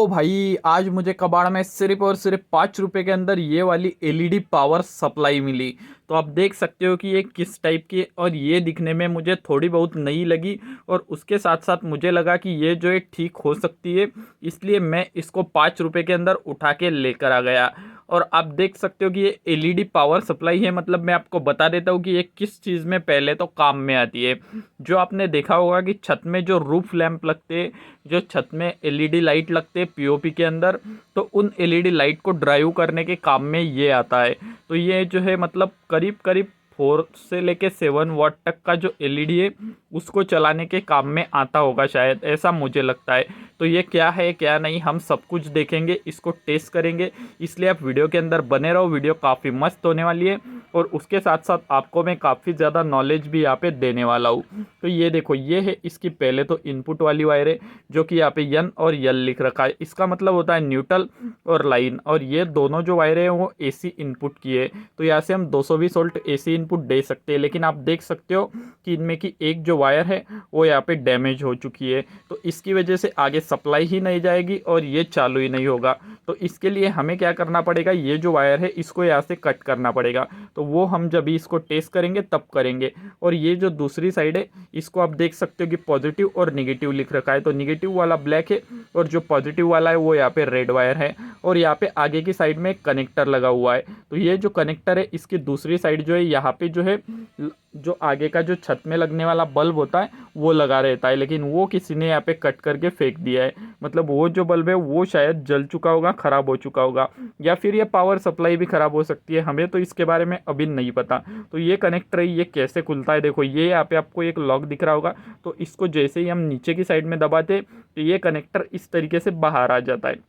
भाई आज मुझे कबाड़ में सिर्फ और सिर्फ 5 रुपए के अंदर ये वाली एलईडी पावर सप्लाई मिली। तो आप देख सकते हो कि ये किस टाइप की है और ये दिखने में मुझे थोड़ी बहुत नई लगी और उसके साथ साथ मुझे लगा कि ये जो है ठीक हो सकती है, इसलिए मैं इसको 5 रुपए के अंदर उठा के लेकर आ गया। और आप देख सकते हो कि ये एलईडी पावर सप्लाई है, मतलब मैं आपको बता देता हूँ कि ये किस चीज़ में पहले तो काम में आती है। जो आपने देखा होगा कि छत में जो रूफ लैंप लगते हैं, जो छत में एलईडी लाइट लगते हैं पीओपी के अंदर, तो उन एलईडी लाइट को ड्राइव करने के काम में ये आता है। तो ये जो है मतलब करीब करीब 4 से लेके 7 वाट तक का जो एलईडी है उसको चलाने के काम में आता होगा, शायद ऐसा मुझे लगता है। तो ये क्या है क्या नहीं हम सब कुछ देखेंगे, इसको टेस्ट करेंगे, इसलिए आप वीडियो के अंदर बने रहो। वीडियो काफ़ी मस्त होने वाली है और उसके साथ साथ आपको मैं काफ़ी ज़्यादा नॉलेज भी यहाँ पे देने वाला हूँ। तो ये देखो, ये है इसकी पहले तो इनपुट वाली वायर है जो कि यहाँ पे एन और यल लिख रखा है। इसका मतलब होता है न्यूट्रल और लाइन, और ये दोनों जो वायर है वो एसी इनपुट की है। तो यहाँ से हम 220 वोल्ट एसी इनपुट दे सकते हैं, लेकिन आप देख सकते हो कि इनमें की एक जो वायर है वो यहाँ पे डैमेज हो चुकी है। तो इसकी वजह से आगे सप्लाई ही नहीं जाएगी और ये चालू ही नहीं होगा। तो इसके लिए हमें क्या करना पड़ेगा, ये जो वायर है इसको यहाँ से कट करना पड़ेगा। तो वो हम जब भी इसको टेस्ट करेंगे तब करेंगे। और ये जो दूसरी साइड है इसको आप देख सकते हो कि पॉजिटिव और निगेटिव लिख रखा है। तो निगेटिव वाला ब्लैक है और जो पॉजिटिव वाला है वो यहाँ पे रेड वायर है। और यहाँ पे आगे की साइड में एक कनेक्टर लगा हुआ है। तो ये जो कनेक्टर है इसकी दूसरी साइड जो है यहाँ पे जो है जो आगे का जो छत में लगने वाला बल्ब होता है वो लगा रहता है, लेकिन वो किसी ने यहाँ पे कट करके फेंक दिया है। मतलब वो जो बल्ब है वो शायद जल चुका होगा, ख़राब हो चुका होगा, या फिर ये पावर सप्लाई भी ख़राब हो सकती है। हमें तो इसके बारे में अभी नहीं पता। तो ये कनेक्टर है, ये कैसे खुलता है, देखो ये यहाँ पे आपको एक लॉक दिख रहा होगा। तो इसको जैसे ही हम नीचे की साइड में दबाते तो ये कनेक्टर इस तरीके से बाहर आ जाता है।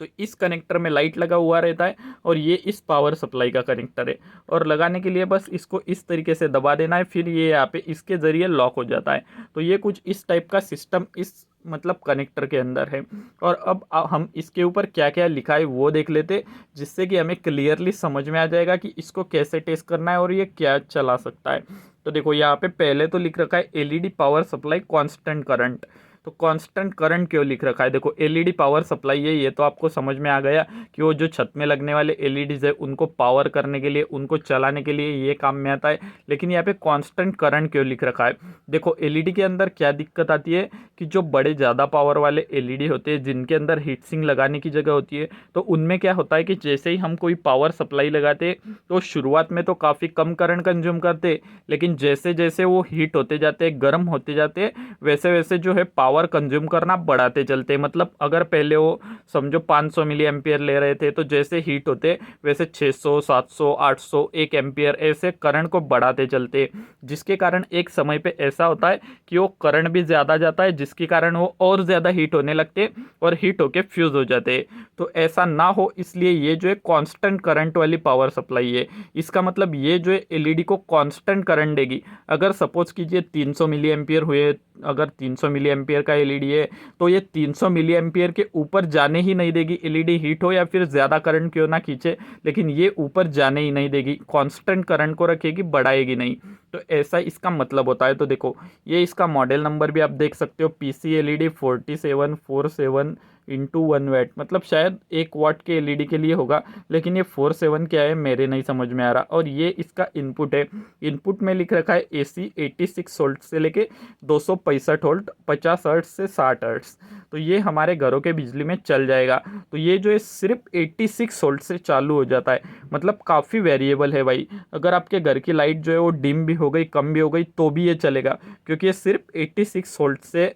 तो इस कनेक्टर में लाइट लगा हुआ रहता है और ये इस पावर सप्लाई का कनेक्टर है। और लगाने के लिए बस इसको इस तरीके से दबा देना है, फिर ये यहाँ पे इसके ज़रिए लॉक हो जाता है। तो ये कुछ इस टाइप का सिस्टम इस मतलब कनेक्टर के अंदर है। और अब हम इसके ऊपर क्या क्या लिखा है वो देख लेते, जिससे कि हमें क्लियरली समझ में आ जाएगा कि इसको कैसे टेस्ट करना है और ये क्या चला सकता है। तो देखो यहाँ पे पहले तो लिख रखा है LED power supply constant current. तो कांस्टेंट करंट क्यों लिख रखा है, देखो एलईडी पावर सप्लाई है, ये तो आपको समझ में आ गया कि वो जो छत में लगने वाले एलईडीज है उनको पावर करने के लिए, उनको चलाने के लिए ये काम में आता है। लेकिन यहाँ पे कांस्टेंट करंट क्यों लिख रखा है, देखो एलईडी के अंदर क्या दिक्कत आती है कि जो बड़े ज़्यादा पावर वाले एलईडी होते हैं जिनके अंदर हीट सिंक लगाने की जगह होती है, तो उनमें क्या होता है कि जैसे ही हम कोई पावर सप्लाई लगाते तो शुरुआत में तो काफ़ी कम करंट कंज्यूम करते, लेकिन जैसे जैसे वो हीट होते जाते हैं, गर्म होते जाते हैं, वैसे वैसे जो है पावर कंज्यूम करना बढ़ाते चलते। मतलब अगर पहले वो समझो 500 मिली एम्पियर ले रहे थे, तो जैसे हीट होते वैसे 600 700 800 1 एम्पियर ऐसे करंट को बढ़ाते चलते, जिसके कारण एक समय पे ऐसा होता है कि वो करंट भी ज़्यादा जाता है, जिसके कारण वो और ज़्यादा हीट होने लगते और हीट होके फ्यूज़ हो जाते। तो ऐसा ना हो इसलिए ये जो है कांस्टेंट करंट वाली पावर सप्लाई है। इसका मतलब ये जो है एलईडी को कांस्टेंट करंट देगी। अगर सपोज कीजिए 300 मिली एम्पियर हुए, अगर 300 मिली एम्पियर का एलईडी है तो ये 300 मिली एम्पियर के ऊपर जाने ही नहीं देगी। एलईडी हीट हो या फिर ज़्यादा करंट क्यों ना खींचे, लेकिन ये ऊपर जाने ही नहीं देगी, कांस्टेंट करंट को रखेगी, बढ़ाएगी नहीं। तो ऐसा इसका मतलब होता है। तो देखो ये इसका मॉडल नंबर भी आप देख सकते हो, पीसी एलईडी 4747 इंटू 1 वाट, मतलब शायद 1 वाट के एलईडी के लिए होगा, लेकिन ये 47 क्या है मेरे नहीं समझ में आ रहा। और ये इसका इनपुट है, इनपुट में लिख रखा है एसी 86 वोल्ट से लेके 265 वोल्ट 50 हर्ट्ज से 60 हर्ट्ज। तो ये हमारे घरों के बिजली में चल जाएगा। तो ये जो है सिर्फ 86 वोल्ट से चालू हो जाता है, मतलब काफ़ी वेरिएबल है भाई। अगर आपके घर की लाइट जो है वो डिम भी हो गई, कम भी हो गई, तो भी ये चलेगा, क्योंकि ये सिर्फ 86 वोल्ट से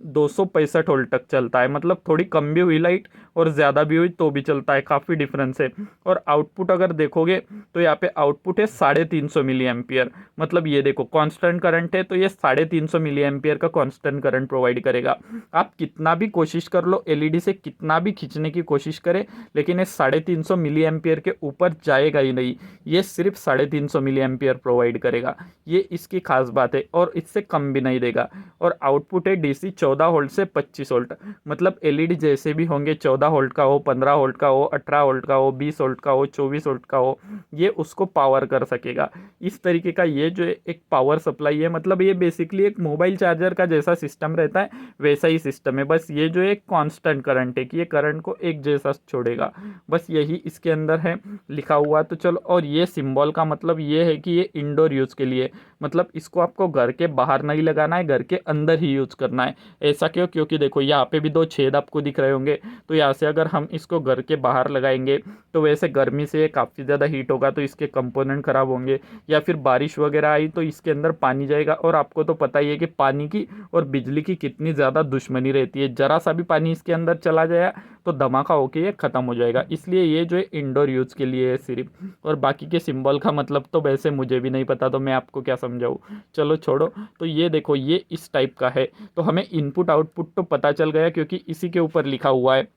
265 वोल्ट तक चलता है। मतलब थोड़ी कम भी हुई लाइट और ज़्यादा भी हुई तो भी चलता है, काफ़ी डिफरेंस है। और आउटपुट अगर देखोगे तो यहाँ पे आउटपुट है 350 मिली एम्पियर। मतलब ये देखो कांस्टेंट करंट है तो ये 350 मिली एम्पियर का कांस्टेंट करंट प्रोवाइड करेगा। आप कितना भी कोशिश कर लो, एलईडी से कितना भी खींचने की कोशिश करें, लेकिन ये 350 मिली एम्पियर के ऊपर जाएगा ही नहीं। ये सिर्फ 350 मिली एम्पियर प्रोवाइड करेगा, ये इसकी खास बात है, और इससे कम भी नहीं देगा। और आउटपुट है डीसी 14 वोल्ट से 25 वोल्ट, मतलब एलईडी जैसे भी होंगे 14 वोल्ट का हो, 15 वोल्ट का हो, 18 वोल्ट का हो, 20 वोल्ट का हो, 24 वोल्ट का हो, ये उसको पावर कर सकेगा। इस तरीके का ये जो एक पावर सप्लाई है, मतलब ये बेसिकली एक मोबाइल चार्जर का जैसा सिस्टम रहता है वैसा ही सिस्टम है, बस ये जो एक कांस्टेंट करंट है कि ये करंट को एक जैसा छोड़ेगा, बस यही इसके अंदर है लिखा हुआ। तो चलो, और ये सिंबल का मतलब ये है कि ये इंडोर यूज़ के लिए, मतलब इसको आपको घर के बाहर नहीं लगाना है, घर के अंदर ही यूज़ करना है। ऐसा क्यों? क्योंकि देखो यहाँ पे भी 2 छेद आपको दिख रहे होंगे, तो यहाँ से अगर हम इसको घर के बाहर लगाएंगे तो वैसे गर्मी से काफ़ी ज़्यादा हीट होगा तो इसके कंपोनेंट ख़राब होंगे, या फिर बारिश वगैरह आई तो इसके अंदर पानी जाएगा, और आपको तो पता ही है कि पानी की और बिजली की कितनी ज़्यादा दुश्मनी रहती है, ज़रा सा भी पानी इसके अंदर चला जाए तो धमाका होके ये ख़त्म हो जाएगा। इसलिए ये जो है इंडोर यूज़ के लिए है सिर्फ, और बाकी के सिंबल का मतलब तो वैसे मुझे भी नहीं पता, तो मैं आपको क्या समझाऊँ, चलो छोड़ो। तो ये देखो ये इस टाइप का है, तो हमें इनपुट आउटपुट तो पता चल गया क्योंकि इसी के ऊपर लिखा हुआ है,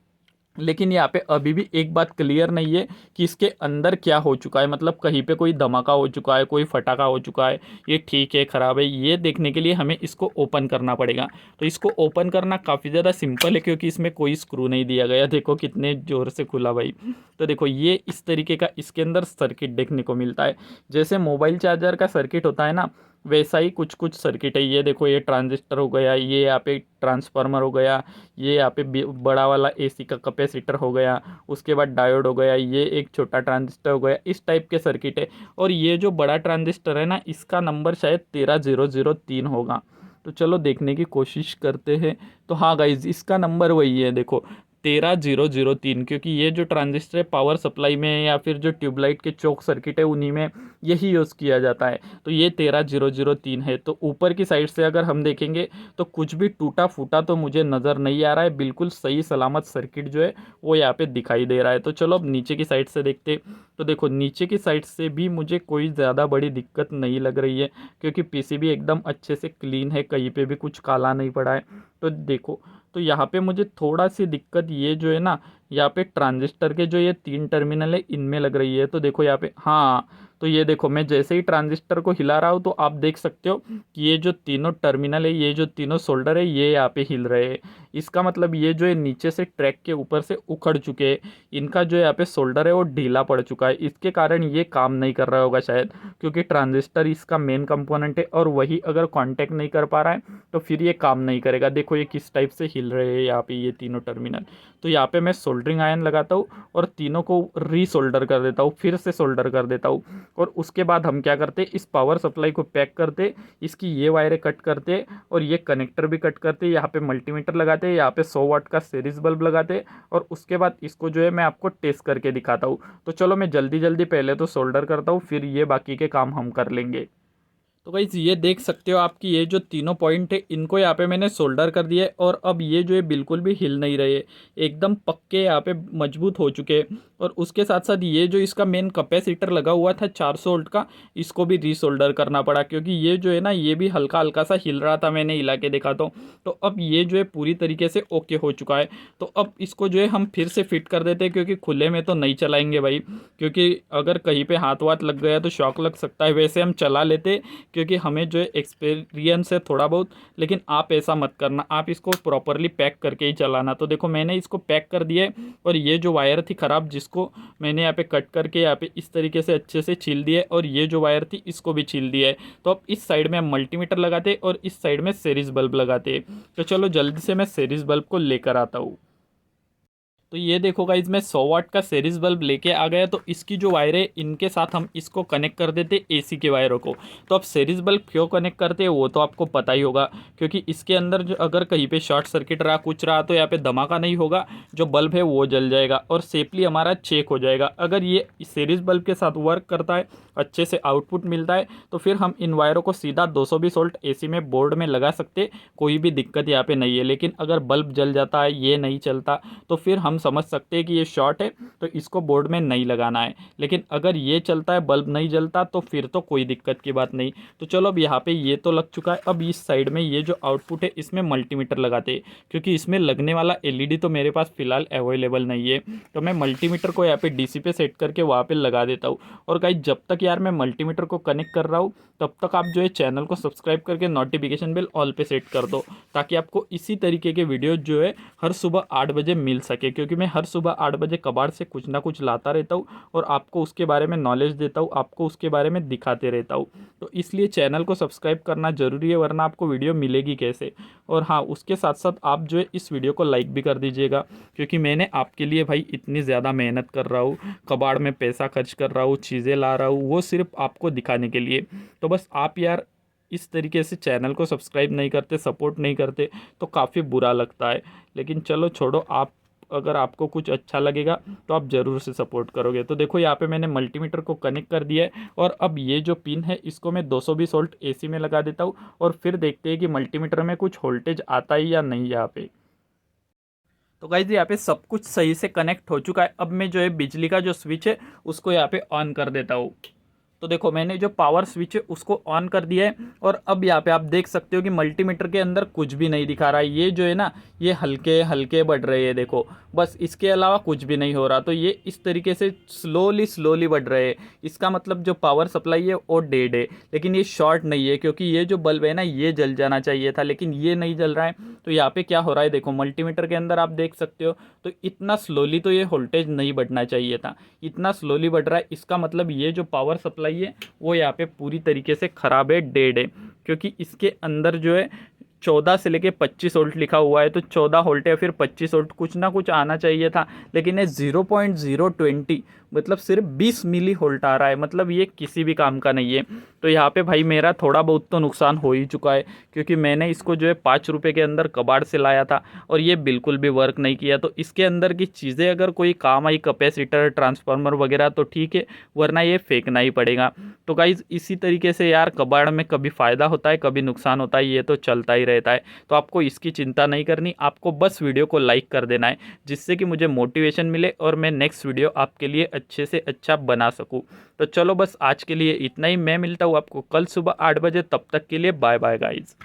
लेकिन यहाँ पे अभी भी एक बात क्लियर नहीं है कि इसके अंदर क्या हो चुका है, मतलब कहीं पे कोई धमाका हो चुका है, कोई फटाका हो चुका है, ये ठीक है ख़राब है, ये देखने के लिए हमें इसको ओपन करना पड़ेगा। तो इसको ओपन करना काफ़ी ज़्यादा सिंपल है क्योंकि इसमें कोई स्क्रू नहीं दिया गया, देखो कितने ज़ोर से खुला भाई। तो देखो ये इस तरीके का इसके अंदर सर्किट देखने को मिलता है, जैसे मोबाइल चार्जर का सर्किट होता है ना, वैसा ही कुछ कुछ सर्किट है। ये देखो ये ट्रांजिस्टर हो गया, ये यहाँ पे ट्रांसफार्मर हो गया, ये यहाँ पे बड़ा वाला एसी का कैपेसिटर हो गया, उसके बाद डायोड हो गया, ये एक छोटा ट्रांजिस्टर हो गया, इस टाइप के सर्किट है। और ये जो बड़ा ट्रांजिस्टर है ना, इसका नंबर शायद 13003 होगा। तो चलो देखने की कोशिश करते हैं। तो हाँ गाइज, इसका नंबर वही है, देखो 13003, क्योंकि ये जो ट्रांजिस्टर पावर सप्लाई में या फिर जो ट्यूबलाइट के चौक सर्किट है उन्हीं में यही यूज़ किया जाता है। तो ये 13003 है। तो ऊपर की साइड से अगर हम देखेंगे तो कुछ भी टूटा फूटा तो मुझे नज़र नहीं आ रहा है, बिल्कुल सही सलामत सर्किट जो है वो यहाँ पे दिखाई दे रहा है। तो चलो अब नीचे की साइड से देखते। तो देखो नीचे की साइड से भी मुझे कोई ज़्यादा बड़ी दिक्कत नहीं लग रही है, क्योंकि पीसीबी एकदम अच्छे से क्लीन है, कहीं पे भी कुछ काला नहीं पड़ा है। तो देखो, तो यहाँ पे मुझे थोड़ा सी दिक्कत ये जो है ना, यहाँ पे ट्रांजिस्टर के जो ये 3 टर्मिनल है इनमें लग रही है। तो देखो यहाँ पे, हाँ, तो ये देखो मैं जैसे ही ट्रांजिस्टर को हिला रहा हूँ तो आप देख सकते हो कि ये जो तीनों टर्मिनल है, ये जो तीनों सोल्डर है, ये यहाँ पे हिल रहे हैं। इसका मतलब ये जो है नीचे से ट्रैक के ऊपर से उखड़ चुके हैं, इनका जो यहाँ पे सोल्डर है वो ढीला पड़ चुका है, इसके कारण ये काम नहीं कर रहा होगा शायद, क्योंकि ट्रांजिस्टर इसका मेन कंपोनेंट है और वही अगर कॉन्टैक्ट नहीं कर पा रहा है तो फिर ये काम नहीं करेगा। देखो ये किस टाइप से हिल रहे हैं यहाँ पे ये तीनों टर्मिनल। तो यहाँ पे मैं सोल्डरिंग आयन लगाता हूँ और तीनों को रीसोल्डर कर देता हूँ, फिर से सोल्डर कर देता हूँ, और उसके बाद हम क्या करते, इस पावर सप्लाई को पैक करते, इसकी ये वायरें कट करते और ये कनेक्टर भी कट करते, यहाँ पे मल्टीमीटर लगाते, यहाँ पे 100 वाट का सीरीज बल्ब लगाते, और उसके बाद इसको जो है मैं आपको टेस्ट करके दिखाता हूँ। तो चलो मैं जल्दी जल्दी पहले तो सोल्डर करता हूँ, फिर ये बाकी के काम हम कर लेंगे। तो गाइस ये देख सकते हो आपकी ये जो तीनों पॉइंट है इनको यहाँ पे मैंने सोल्डर कर दिया है, और अब ये जो है बिल्कुल भी हिल नहीं रहे, एकदम पक्के यहाँ पे मजबूत हो चुके हैं। और उसके साथ साथ ये जो इसका मेन कैपेसिटर लगा हुआ था 400 वोल्ट का, इसको भी रीसोल्डर करना पड़ा, क्योंकि ये जो है ना ये भी हल्का हल्का सा हिल रहा था, मैंने हिला के देखा तो अब ये जो है पूरी तरीके से ओके हो चुका है। तो अब इसको जो है हम फिर से फिट कर देते हैं, क्योंकि खुले में तो नहीं चलाएंगे भाई, क्योंकि अगर कहीं पे हाथ वाथ लग गया तो शॉक लग सकता है। वैसे हम चला लेते क्योंकि हमें जो है एक्सपीरियंस है थोड़ा बहुत, लेकिन आप ऐसा मत करना, आप इसको प्रॉपरली पैक करके ही चलाना। तो देखो मैंने इसको पैक कर दिया है, और ये जो वायर थी ख़राब जिसको मैंने यहाँ पे कट करके यहाँ पे इस तरीके से अच्छे से छील दिया है, और ये जो वायर थी इसको भी छील दिया है। तो अब इस साइड में हम मल्टीमीटर लगाते और इस साइड में सीरीज बल्ब लगाते। तो चलो जल्दी से मैं सीरीज बल्ब को लेकर आता हूँ। तो ये देखो गाइज मैं 100 वाट का सीरीज बल्ब लेके आ गया। तो इसकी जो वायर है इनके साथ हम इसको कनेक्ट कर देते एसी के वायरों को। तो अब सीरीज बल्ब क्यों कनेक्ट करते हैं वो तो आपको पता ही होगा, क्योंकि इसके अंदर जो अगर कहीं पे शॉर्ट सर्किट रहा कुछ रहा तो यहाँ पे धमाका नहीं होगा, जो बल्ब है वो जल जाएगा और सेफली हमारा चेक हो जाएगा। अगर ये सीरीज बल्ब के साथ वर्क करता है, अच्छे से आउटपुट मिलता है, तो फिर हम इन वायरों को सीधा 220 वोल्ट एसी में बोर्ड में लगा सकते, कोई भी दिक्कत यहाँ पे नहीं है। लेकिन अगर बल्ब जल जाता है, ये नहीं चलता, तो फिर हम हम समझ सकते हैं कि ये शॉर्ट है तो इसको बोर्ड में नहीं लगाना है। लेकिन अगर ये चलता है, बल्ब नहीं जलता, तो फिर तो कोई दिक्कत की बात नहीं। तो चलो अब यहाँ पे ये तो लग चुका है। अब इस साइड में ये जो आउटपुट है इसमें मल्टीमीटर लगाते हैं, क्योंकि इसमें लगने वाला एलईडी तो मेरे पास फिलहाल अवेलेबल नहीं है। तो मैं मल्टीमीटर को यहाँ पे डीसी पे सेट करके वहाँ पे लगा देता हूँ। और गाइस जब तक यार मैं मल्टीमीटर को कनेक्ट कर रहा हूँ तब तक आप जो है चैनल को सब्सक्राइब करके नोटिफिकेशन बेल ऑल पे सेट कर दो, ताकि आपको इसी तरीके के वीडियो जो है हर सुबह 8 बजे मिल सके। क्योंकि मैं हर सुबह 8 बजे कबाड़ से कुछ ना कुछ लाता रहता हूँ और आपको उसके बारे में नॉलेज देता हूँ, आपको उसके बारे में दिखाते रहता हूँ। तो इसलिए चैनल को सब्सक्राइब करना ज़रूरी है, वरना आपको वीडियो मिलेगी कैसे। और हाँ, उसके साथ साथ आप जो है इस वीडियो को लाइक भी कर दीजिएगा, क्योंकि मैंने आपके लिए भाई इतनी ज़्यादा मेहनत कर रहा हूँ, कबाड़ में पैसा खर्च कर रहा हूँ, चीज़ें ला रहा हूँ, वो सिर्फ आपको दिखाने के लिए। तो बस आप यार इस तरीके से चैनल को सब्सक्राइब नहीं करते, सपोर्ट नहीं करते, तो काफ़ी बुरा लगता है। लेकिन चलो छोड़ो, आप अगर आपको कुछ अच्छा लगेगा तो आप ज़रूर से सपोर्ट करोगे। तो देखो यहाँ पे मैंने मल्टीमीटर को कनेक्ट कर दिया है, और अब ये जो पिन है इसको मैं 220 वोल्ट एसी में लगा देता हूँ, और फिर देखते हैं कि मल्टीमीटर में कुछ वोल्टेज आता है या नहीं यहाँ पे। तो गाइज यहाँ पे सब कुछ सही से कनेक्ट हो चुका है। अब मैं जो है बिजली का जो स्विच है उसको यहाँ पे ऑन कर देता हूँ। तो देखो मैंने जो पावर स्विच है उसको ऑन कर दिया है, और अब यहाँ पे आप देख सकते हो कि मल्टीमीटर के अंदर कुछ भी नहीं दिखा रहा है। ये जो है ना, ये हल्के हल्के बढ़ रहे हैं, देखो बस, इसके अलावा कुछ भी नहीं हो रहा। तो ये इस तरीके से स्लोली स्लोली बढ़ रहे हैं। इसका मतलब जो पावर सप्लाई है वो डेड है। लेकिन ये शॉर्ट नहीं है, क्योंकि ये जो बल्ब है ना ये जल जाना चाहिए था, लेकिन ये नहीं जल रहा है। तो यहाँ पे क्या हो रहा है देखो, मल्टीमीटर के अंदर आप देख सकते हो, तो इतना स्लोली तो ये वोल्टेज नहीं बढ़ना चाहिए था, इतना स्लोली बढ़ रहा है। इसका मतलब ये जो पावर सप्लाई है वो यहाँ पे पूरी तरीके से ख़राब है, डेड है। क्योंकि इसके अंदर जो है 14 से लेके 25 वोल्ट लिखा हुआ है, तो 14 वोल्ट या फिर 25 वोल्ट कुछ ना कुछ आना चाहिए था। लेकिन ये 0.020 मतलब सिर्फ 20 मिली वोल्ट आ रहा है, मतलब ये किसी भी काम का नहीं है। तो यहाँ पे भाई मेरा थोड़ा बहुत तो नुकसान हो ही चुका है, क्योंकि मैंने इसको जो है 5 रुपये के अंदर कबाड़ से लाया था और ये बिल्कुल भी वर्क नहीं किया। तो इसके अंदर की चीज़ें अगर कोई काम आई, कैपेसिटर, ट्रांसफार्मर वगैरह, तो ठीक है, वरना ये फेंकना ही पड़ेगा। तो गाइज़ इसी तरीके से यार कबाड़ में कभी फ़ायदा होता है, कभी नुकसान होता है, ये तो चलता ही रहता है। तो आपको इसकी चिंता नहीं करनी, आपको बस वीडियो को लाइक कर देना है, जिससे कि मुझे मोटिवेशन मिले और मैं नेक्स्ट वीडियो आपके लिए अच्छे से अच्छा बना सकूं। तो चलो बस आज के लिए इतना ही। मैं मिलता हूँ आपको कल सुबह 8 बजे, तब तक के लिए बाय बाय गाइज।